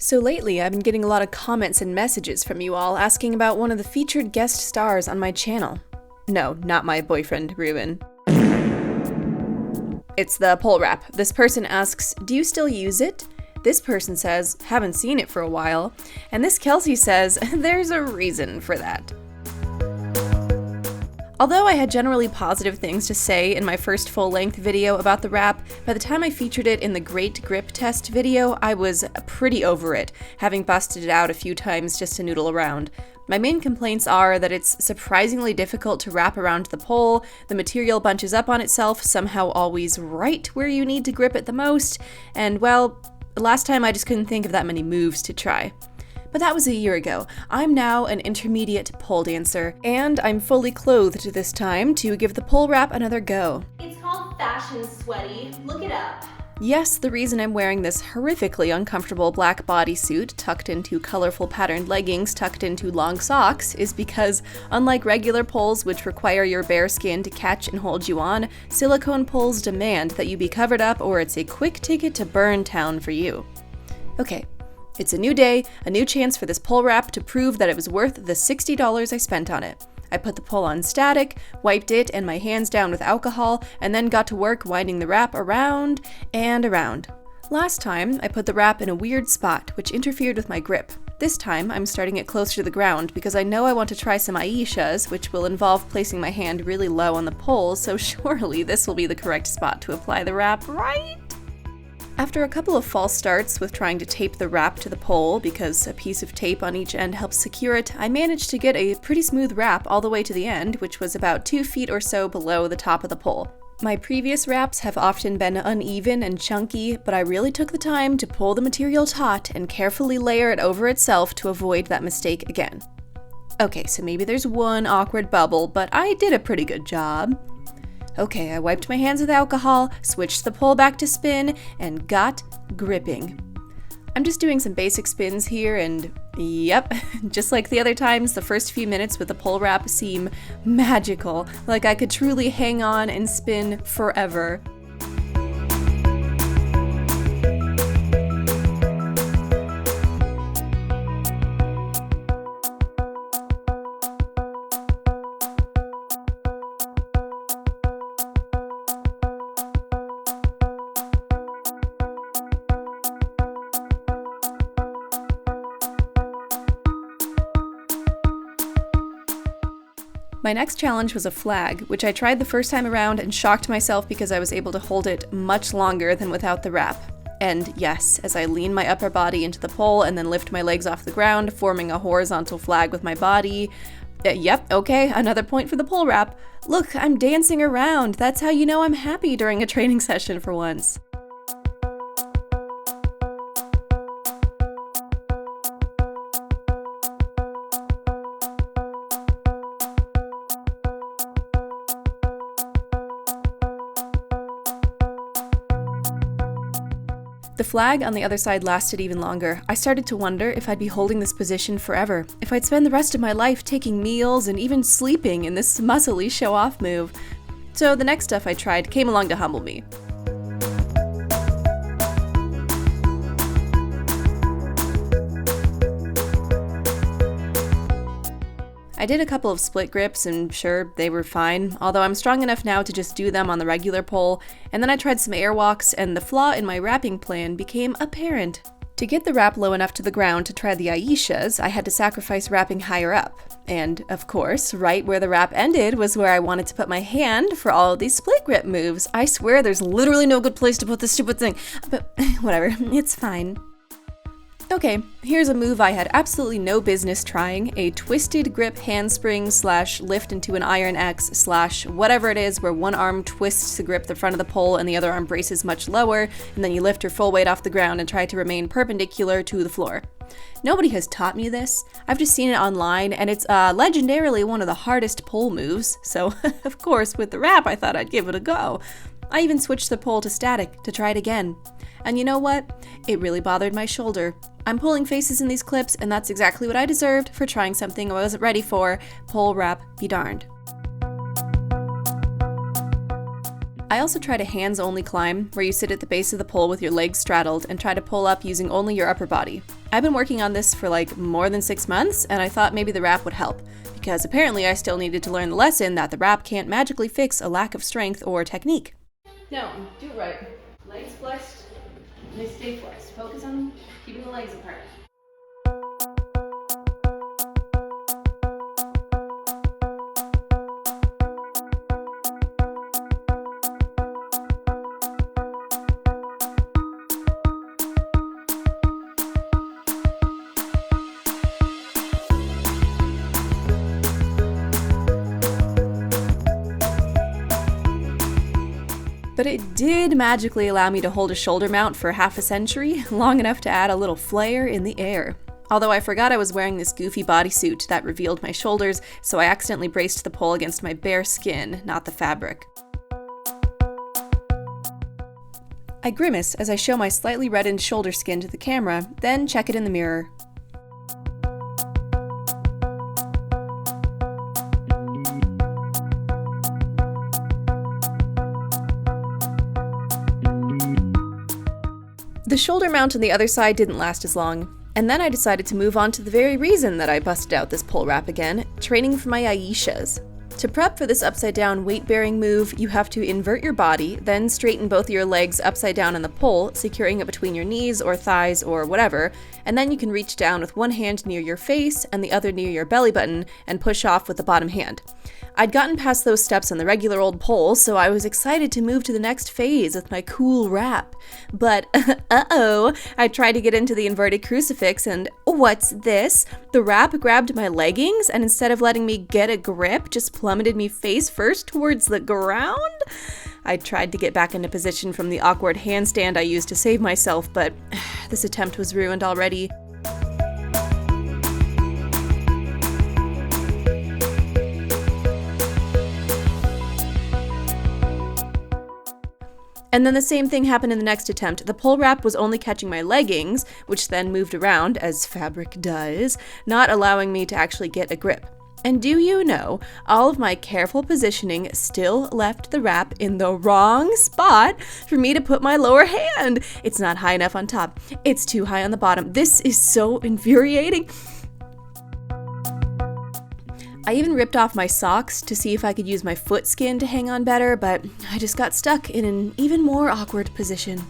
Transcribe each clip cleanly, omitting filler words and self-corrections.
So lately, I've been getting a lot of comments and messages from you all asking about one of the featured guest stars on my channel. No, not my boyfriend, Ruben. It's the pole wrap. This person asks, do you still use it? This person says, haven't seen it for a while. And this Kelsey says, there's a reason for that. Although I had generally positive things to say in my first full-length video about the wrap, by the time I featured it in the Great Grip Test video, I was pretty over it, having busted it out a few times just to noodle around. My main complaints are that it's surprisingly difficult to wrap around the pole, the material bunches up on itself, somehow always right where you need to grip it the most, and well, last time I just couldn't think of that many moves to try. But that was a year ago. I'm now an intermediate pole dancer, and I'm fully clothed this time to give the pole wrap another go. It's called Fashion Sweaty. Look it up. Yes, the reason I'm wearing this horrifically uncomfortable black bodysuit tucked into colorful patterned leggings tucked into long socks is because, unlike regular poles which require your bare skin to catch and hold you on, silicone poles demand that you be covered up or it's a quick ticket to Burn Town for you. Okay. It's a new day, a new chance for this pole wrap to prove that it was worth the $60 I spent on it. I put the pole on static, wiped it and my hands down with alcohol, and then got to work winding the wrap around and around. Last time, I put the wrap in a weird spot, which interfered with my grip. This time, I'm starting it closer to the ground because I know I want to try some Aishas, which will involve placing my hand really low on the pole, so surely this will be the correct spot to apply the wrap, right? After a couple of false starts with trying to tape the wrap to the pole, because a piece of tape on each end helps secure it, I managed to get a pretty smooth wrap all the way to the end, which was about 2 feet or so below the top of the pole. My previous wraps have often been uneven and chunky, but I really took the time to pull the material taut and carefully layer it over itself to avoid that mistake again. Okay, so maybe there's one awkward bubble, but I did a pretty good job. Okay, I wiped my hands with alcohol, switched the pole back to spin, and got gripping. I'm just doing some basic spins here, and yep, just like the other times, the first few minutes with the pole wrap seem magical, like I could truly hang on and spin forever. My next challenge was a flag, which I tried the first time around and shocked myself because I was able to hold it much longer than without the wrap. And yes, as I lean my upper body into the pole and then lift my legs off the ground, forming a horizontal flag with my body. Yep, okay, another point for the pole wrap. Look, I'm dancing around. That's how you know I'm happy during a training session for once. The flag on the other side lasted even longer. I started to wonder if I'd be holding this position forever, if I'd spend the rest of my life taking meals and even sleeping in this muscly show-off move. So the next stuff I tried came along to humble me. I did a couple of split grips and sure, they were fine, although I'm strong enough now to just do them on the regular pole, and then I tried some airwalks and the flaw in my wrapping plan became apparent. To get the wrap low enough to the ground to try the Aishas, I had to sacrifice wrapping higher up. And, of course, right where the wrap ended was where I wanted to put my hand for all of these split grip moves. I swear there's literally no good place to put this stupid thing, but whatever, it's fine. Okay, here's a move I had absolutely no business trying, a twisted grip handspring / lift into an iron X / whatever it is where one arm twists to grip the front of the pole and the other arm braces much lower, and then you lift your full weight off the ground and try to remain perpendicular to the floor. Nobody has taught me this. I've just seen it online, and it's legendarily one of the hardest pole moves, so of course with the wrap I thought I'd give it a go. I even switched the pole to static to try it again. And you know what? It really bothered my shoulder. I'm pulling faces in these clips, and that's exactly what I deserved for trying something I wasn't ready for. Pole wrap be darned. I also tried a hands-only climb, where you sit at the base of the pole with your legs straddled and try to pull up using only your upper body. I've been working on this for like more than 6 months, and I thought maybe the wrap would help, because apparently I still needed to learn the lesson that the wrap can't magically fix a lack of strength or technique. No, do it right. Legs flexed, they stay flexed. Focus on keeping the legs apart. But it did magically allow me to hold a shoulder mount for half a century, long enough to add a little flair in the air. Although I forgot I was wearing this goofy bodysuit that revealed my shoulders, so I accidentally braced the pole against my bare skin, not the fabric. I grimace as I show my slightly reddened shoulder skin to the camera, then check it in the mirror. The shoulder mount on the other side didn't last as long, and then I decided to move on to the very reason that I busted out this pole wrap again, training for my Aishas. To prep for this upside-down weight-bearing move, you have to invert your body, then straighten both your legs upside down on the pole, securing it between your knees or thighs or whatever, and then you can reach down with one hand near your face and the other near your belly button and push off with the bottom hand. I'd gotten past those steps on the regular old pole, so I was excited to move to the next phase with my cool wrap. But, I tried to get into the inverted crucifix and what's this? The wrap grabbed my leggings and instead of letting me get a grip, just plummeted me face first towards the ground? I tried to get back into position from the awkward handstand I used to save myself, but this attempt was ruined already. And then the same thing happened in the next attempt. The pole wrap was only catching my leggings, which then moved around, as fabric does, not allowing me to actually get a grip. And do you know, all of my careful positioning still left the wrap in the wrong spot for me to put my lower hand. It's not high enough on top. It's too high on the bottom. This is so infuriating. I even ripped off my socks to see if I could use my foot skin to hang on better, but I just got stuck in an even more awkward position.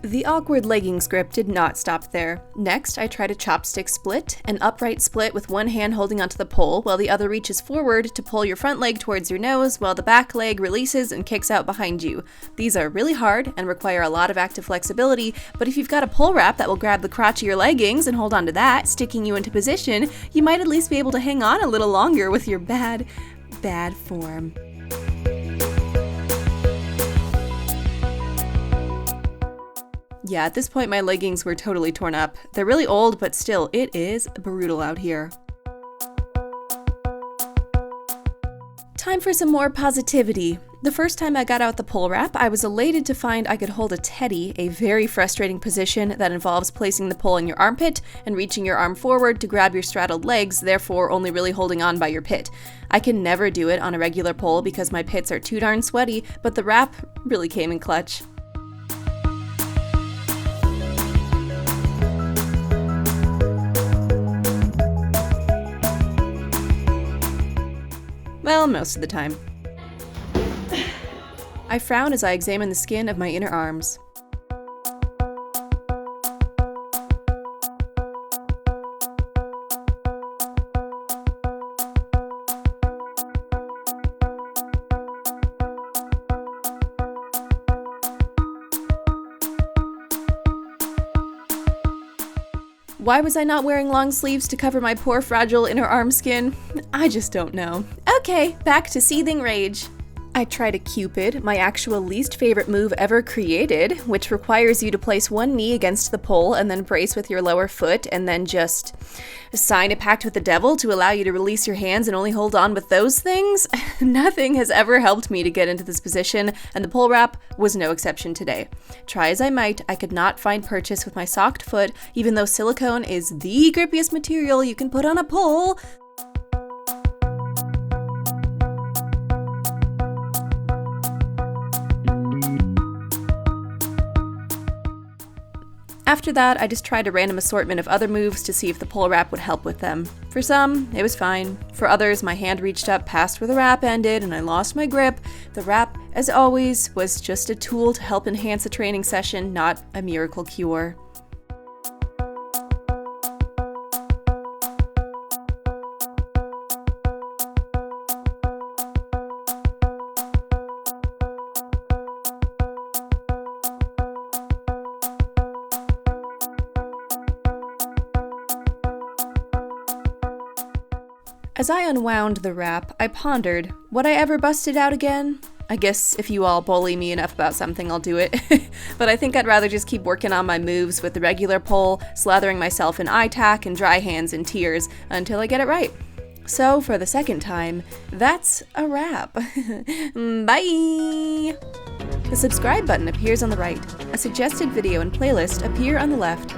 The awkward leggings grip did not stop there. Next, I tried a chopstick split, an upright split with one hand holding onto the pole while the other reaches forward to pull your front leg towards your nose while the back leg releases and kicks out behind you. These are really hard and require a lot of active flexibility, but if you've got a pole wrap that will grab the crotch of your leggings and hold onto that, sticking you into position, you might at least be able to hang on a little longer with your bad form. Yeah, at this point my leggings were totally torn up. They're really old, but still, it is brutal out here. Time for some more positivity. The first time I got out the pole wrap, I was elated to find I could hold a teddy, a very frustrating position that involves placing the pole in your armpit and reaching your arm forward to grab your straddled legs, therefore only really holding on by your pit. I can never do it on a regular pole because my pits are too darn sweaty, but the wrap really came in clutch. Well, most of the time. I frown as I examine the skin of my inner arms. Why was I not wearing long sleeves to cover my poor fragile inner arm skin? I just don't know. Okay, back to seething rage. I tried a Cupid, my actual least favorite move ever created, which requires you to place one knee against the pole and then brace with your lower foot and then just sign a pact with the devil to allow you to release your hands and only hold on with those things. Nothing has ever helped me to get into this position, and the pole wrap was no exception today. Try as I might, I could not find purchase with my socked foot, even though silicone is the grippiest material you can put on a pole. After that, I just tried a random assortment of other moves to see if the pole wrap would help with them. For some, it was fine. For others, my hand reached up past where the wrap ended and I lost my grip. The wrap, as always, was just a tool to help enhance a training session, not a miracle cure. As I unwound the wrap, I pondered, would I ever bust it out again? I guess if you all bully me enough about something, I'll do it. But I think I'd rather just keep working on my moves with the regular pole, slathering myself in eye tack and dry hands and tears until I get it right. So, for the second time, that's a wrap. Bye! The subscribe button appears on the right. A suggested video and playlist appear on the left.